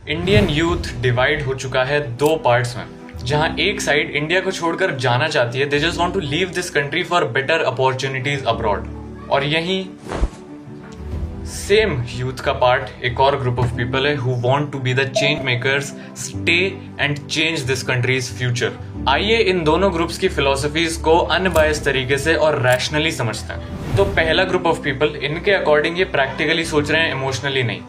Indian youth divide हो चुका है दो पार्ट्स में, जहां एक साइड इंडिया को छोड़कर जाना चाहती है, they just want to leave this country for better opportunities abroad. और यहीं सेम यूथ का पार्ट एक और ग्रुप ऑफ पीपल है who want to be the change makers, stay and change this countries future. आइए इन दोनों ग्रुप्स की philosophies को अनबायस तरीके से और रैशनली समझते हैं। तो पहला ग्रुप ऑफ पीपल, इनके अकॉर्डिंग ये प्रैक्टिकली सोच रहे हैं, इमोशनली नहीं।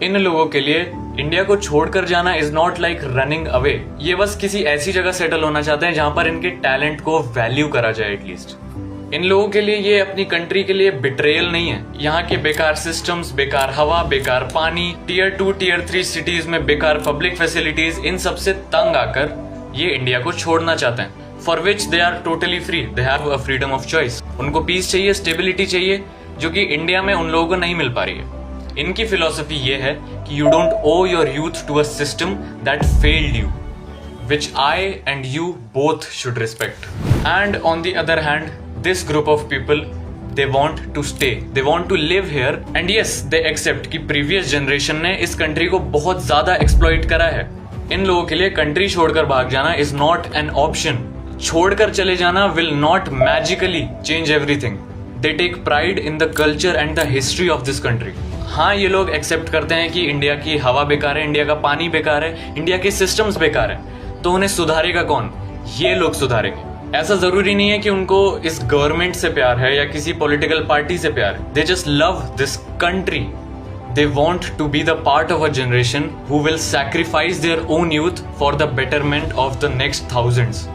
इन लोगों के लिए इंडिया को छोड़कर जाना is not like running away. ये बस किसी ऐसी जगह सेटल होना चाहते हैं जहां पर इनके टैलेंट को वैल्यू करा जाए एटलीस्ट। इन लोगों के लिए ये अपनी कंट्री के लिए बिट्रेयल नहीं है। यहाँ के बेकार सिस्टम्स, बेकार हवा, बेकार पानी, टीयर 2 टीयर 3 सिटीज में बेकार पब्लिक फैसिलिटीज, इन सब से तंग आकर ये इंडिया को छोड़ना चाहते हैं, for which they are totally free. They have a freedom of choice. उनको पीस चाहिए, स्टेबिलिटी चाहिए, जो कि इंडिया में उन लोगों को नहीं मिल पा रही है। इनकी फिलॉसफी ये है कि you don't O your youth to a system that failed you, which I and you both should respect. And on the other hand, this group of people, they want to stay, they want to live here, and yes, they accept कि previous generation ने इस country को बहुत ज़्यादा exploit करा है। इन लोगों के लिए country छोड़कर भाग जाना is not an option. छोड़कर चले जाना will not magically change everything. They take pride in the culture and the history of this country. हाँ, ये लोग एक्सेप्ट करते हैं कि इंडिया की हवा बेकार है, इंडिया का पानी बेकार है, इंडिया के सिस्टम्स बेकार है, तो उन्हें सुधारेगा कौन? ये लोग सुधारेंगे। ऐसा जरूरी नहीं है कि उनको इस गवर्नमेंट से प्यार है या किसी पॉलिटिकल पार्टी से प्यार है। They just love this country. They want to be the part of a generation who will sacrifice their own youth for the betterment of the next thousands.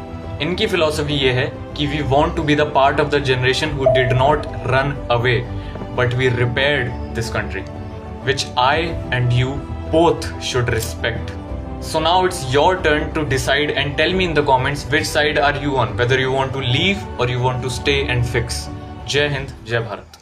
इनकी फिलॉसफी ये है कि we want to be the part of the generation who did not run away, but we repaired this country, which I and you both should respect. So now it's your turn to decide and tell me in the comments which side are you on, whether you want to leave or you want to stay and fix. Jai Hind, Jai Bharat.